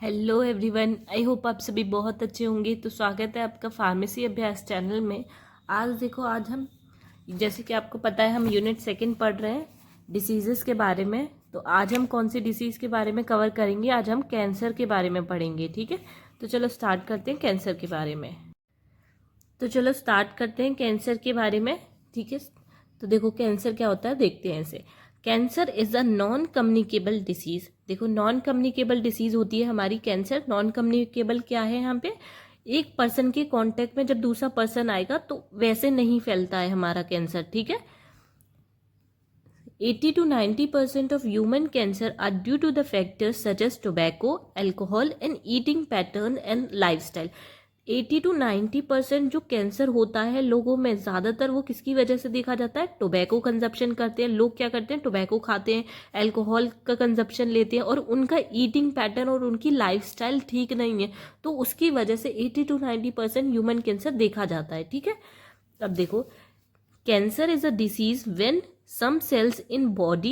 Hello everyone, I hope आप सभी बहुत अच्छे होंगे। तो स्वागत है आपका फार्मेसी अभ्यास चैनल में। आज हम जैसे कि आपको पता है हम यूनिट सेकंड पढ़ रहे हैं डिसीज़ेस के बारे में। तो आज हम कौन सी डिसीज़ के बारे में कवर करेंगे? आज हम कैंसर के बारे में पढ़ेंगे। ठीक है, तो चलो स्टार्ट करते हैं कैंसर के बारे में। कैंसर के बारे में। ठीक है, तो देखो कैंसर क्या होता है, देखते हैं इसे। Cancer is a non communicable disease. देखो नॉन कम्युनिकेबल डिसीज होती है हमारी कैंसर। नॉन कम्युनिकेबल क्या है यहाँ पे? एक पर्सन के कांटेक्ट में जब दूसरा पर्सन आएगा तो वैसे नहीं फैलता है हमारा कैंसर। ठीक है, 80 to 90% of human cancer are due to the factors such as tobacco, alcohol and eating pattern and lifestyle। 80 to 90% जो कैंसर होता है लोगों में, ज़्यादातर वो किसकी वजह से देखा जाता है? टोबैको कंजप्शन करते हैं लोग। क्या करते हैं? टोबैको खाते हैं, अल्कोहल का कंजप्शन लेते हैं और उनका ईटिंग पैटर्न और उनकी लाइफस्टाइल ठीक नहीं है, तो उसकी वजह से 80 to 90% ह्यूमन कैंसर देखा जाता है। ठीक है, अब देखो cancer is a disease when some cells in body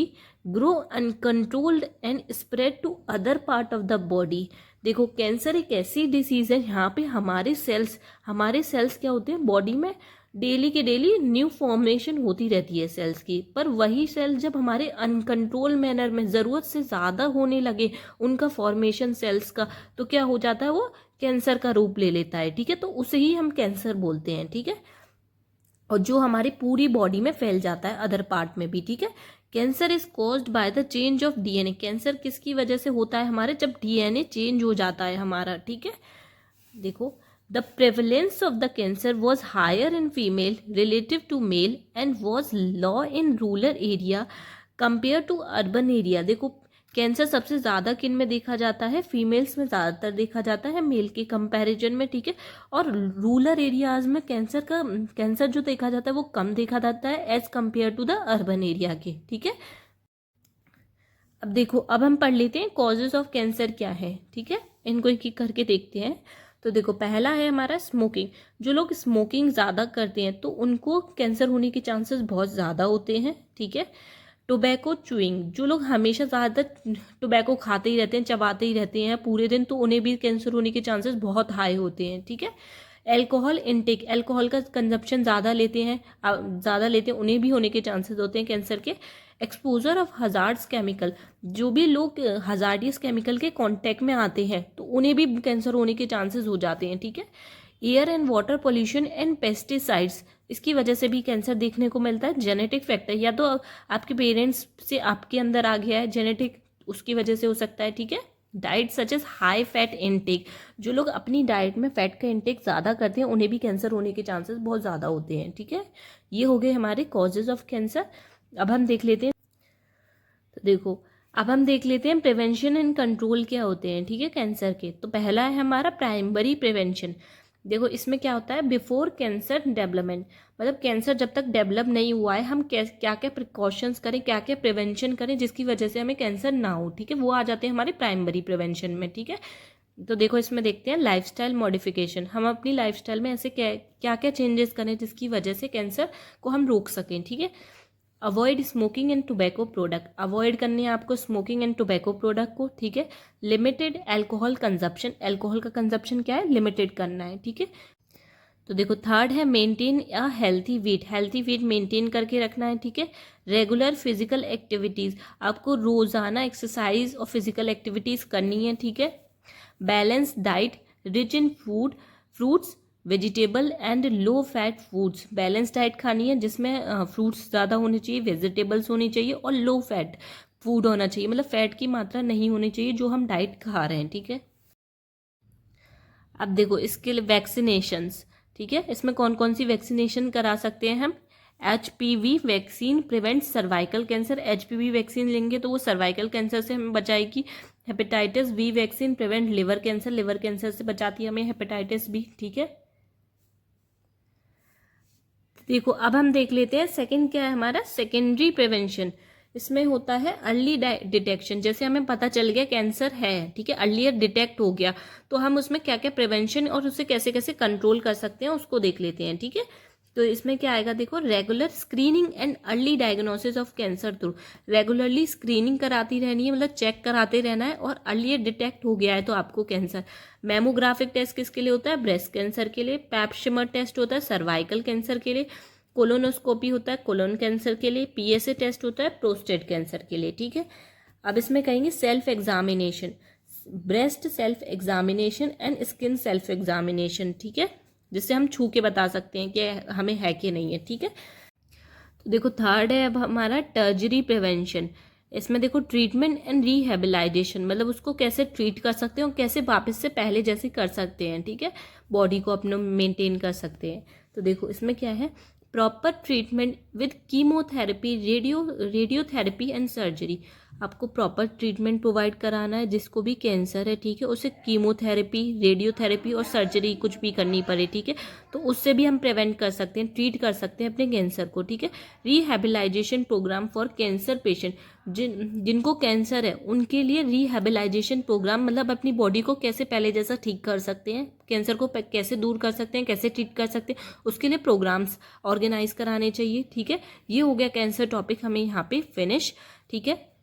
grow uncontrolled and spread to other part of the body। देखो कैंसर एक ऐसी डिसीज है यहाँ पे हमारे सेल्स क्या होते हैं बॉडी में? डेली के डेली न्यू फॉर्मेशन होती रहती है सेल्स की, पर वही सेल जब हमारे अनकंट्रोल मैनर में ज़रूरत से ज़्यादा होने लगे उनका फॉर्मेशन सेल्स का, तो क्या हो जाता है? वो कैंसर का रूप ले लेता है। ठीक है, तो उसे ही हम कैंसर बोलते हैं। ठीक है, और जो हमारी पूरी बॉडी में फैल जाता है अदर पार्ट में भी। ठीक है, cancer is caused by the change of DNA. Cancer किसकी वजह से होता है हमारे? जब डीएनए चेंज हो जाता है हमारा। ठीक है, देखो the prevalence of the cancer was higher in female relative to male and was low in rural area compare to urban area. देखो कैंसर सबसे ज़्यादा किन में देखा जाता है? फीमेल्स में ज़्यादातर देखा जाता है मेल के कंपैरिजन में। ठीक है, और रूरल एरियाज में कैंसर जो देखा जाता है वो कम देखा जाता है as compare to the urban area के। ठीक है, अब देखो अब हम पढ़ लेते हैं कॉजेज ऑफ कैंसर क्या है। ठीक है, इनको एक एक करके देखते हैं। तो देखो पहला है हमारा स्मोकिंग। जो लोग स्मोकिंग ज़्यादा करते हैं तो उनको कैंसर होने के चांसेस बहुत ज़्यादा होते हैं। ठीक है, टोबैको चुइंग। जो लोग हमेशा ज़्यादातर टोबैको खाते ही रहते हैं, चबाते ही रहते हैं पूरे दिन, तो उन्हें भी कैंसर होने के चांसेस बहुत हाई होते हैं। ठीक है, एल्कोहल इनटेक। एल्कोहल का कंजप्शन ज़्यादा लेते हैं उन्हें भी होने के चांसेस होते हैं कैंसर के। Exposure of hazards chemical. जो भी लोग हजार्डियस केमिकल के कांटेक्ट में आते हैं तो उन्हें भी कैंसर होने के चांसेस हो जाते हैं। ठीक है, air and water pollution and pesticides. इसकी वजह से भी कैंसर देखने को मिलता है। जेनेटिक फैक्टर, या तो आपके पेरेंट्स से आपके अंदर आ गया है जेनेटिक, उसकी वजह से हो सकता है। ठीक है, diet such as high fat intake. जो लोग अपनी डाइट में फैट का इनटेक ज़्यादा करते हैं उन्हें भी कैंसर होने के चांसेस बहुत ज़्यादा होते हैं। ठीक है, ये हो गए हमारे कॉजेज ऑफ कैंसर। अब हम देख लेते हैं प्रिवेंशन एंड कंट्रोल क्या होते हैं। ठीक है, कैंसर के तो पहला है हमारा प्राइमरी प्रिवेंशन। देखो इसमें क्या होता है? बिफोर कैंसर डेवलपमेंट, मतलब कैंसर जब तक डेवलप नहीं हुआ है हम क्या क्या प्रिकॉशंस करें, क्या क्या प्रिवेंशन करें जिसकी वजह से हमें कैंसर ना हो। ठीक है, वो आ जाते हैं हमारे प्राइमरी प्रिवेंशन में। ठीक है, तो देखो इसमें देखते हैं लाइफस्टाइल मॉडिफिकेशन। हम अपनी लाइफस्टाइल में ऐसे क्या क्या चेंजेस करें जिसकी वजह से कैंसर को हम रोक सकें। ठीक है, avoid smoking and tobacco product. Avoid करनी है आपको स्मोकिंग एंड टोबैको प्रोडक्ट को। ठीक है, लिमिटेड एल्कोहल कंजप्शन। एल्कोहल का कंजप्शन क्या है? लिमिटेड करना है। ठीक है, तो देखो थर्ड है maintain a healthy wait. Healthy weight maintain करके रखना है। ठीक है, रेगुलर फिजिकल एक्टिविटीज़। आपको रोज़ाना एक्सरसाइज और फिजिकल एक्टिविटीज़ करनी है। ठीक है, balance diet rich in food fruits vegetable and low fat foods. Balance diet खानी है जिसमें फ्रूट्स ज़्यादा होने चाहिए, वेजिटेबल्स होनी चाहिए और लो फैट फूड होना चाहिए, मतलब फैट की मात्रा नहीं होनी चाहिए जो हम डाइट खा रहे हैं। ठीक है, अब देखो इसके लिए वैक्सीनेशंस। ठीक है, इसमें कौन कौन सी वैक्सीनेशन करा सकते हैं हम? HPV vaccine prevents cervical cancer. HPV vaccine लेंगे तो वो सर्वाइकल कैंसर से हमें बचाएगी। Hepatitis B vaccine prevent liver cancer. Liver cancer से बचाती है हमें हेपेटाइटिस बी। ठीक है, देखो अब हम देख लेते हैं सेकंड क्या है हमारा सेकेंडरी प्रिवेंशन। इसमें होता है अर्ली डिटेक्शन। जैसे हमें पता चल गया कैंसर है, ठीक है, अर्लियर डिटेक्ट हो गया, तो हम उसमें क्या क्या प्रिवेंशन और उसे कैसे कैसे कंट्रोल कर सकते हैं उसको देख लेते हैं। ठीक है, तो इसमें क्या आएगा देखो, regular screening and early diagnosis of cancer through, regularly screening कराती रहनी है, मतलब चेक कराते रहना है, और अर्ली डिटेक्ट हो गया है तो आपको कैंसर। मैमोग्राफिक टेस्ट किसके लिए होता है, ब्रेस्ट कैंसर के लिए। पैप शिमर टेस्ट होता है सर्वाइकल कैंसर के लिए। कोलोनोस्कोपी होता है कोलोन कैंसर के लिए। पीएसए टेस्ट होता है प्रोस्टेट कैंसर के लिए, ठीक है। अब इसमें कहेंगे self examination, breast self examination and skin self examination, ठीक है, जिससे हम छू के बता सकते हैं कि हमें है कि नहीं है, ठीक है। तो देखो थर्ड है अब हमारा टर्जरी प्रिवेंशन। इसमें देखो ट्रीटमेंट एंड रिहेबिलाइजेशन, मतलब उसको कैसे ट्रीट कर सकते हैं और कैसे वापस से पहले जैसे कर सकते हैं, ठीक है, बॉडी को अपने मेंटेन कर सकते हैं। तो देखो इसमें क्या है, proper treatment with chemotherapy, radiotherapy and surgery. आपको प्रॉपर ट्रीटमेंट प्रोवाइड कराना है, जिसको भी कैंसर है, ठीक है, उसे कीमोथेरेपी, रेडियोथेरेपी और सर्जरी कुछ भी करनी पड़े, ठीक है, तो उससे भी हम प्रिवेंट कर सकते हैं, ट्रीट कर सकते हैं अपने कैंसर को, ठीक है। रिहेबिलाइजेशन प्रोग्राम फॉर कैंसर पेशेंट, जिनको कैंसर है उनके लिए रिहेबिलाइजेशन प्रोग्राम, मतलब अपनी बॉडी को कैसे पहले जैसा ठीक कर सकते हैं, कैंसर को कैसे दूर कर सकते हैं, कैसे ट्रीट कर सकते हैं, उसके लिए प्रोग्राम्स ऑर्गेनाइज कराने चाहिए, ठीक है। ये हो गया कैंसर टॉपिक हमें यहाँ पे फिनिश, ठीक है।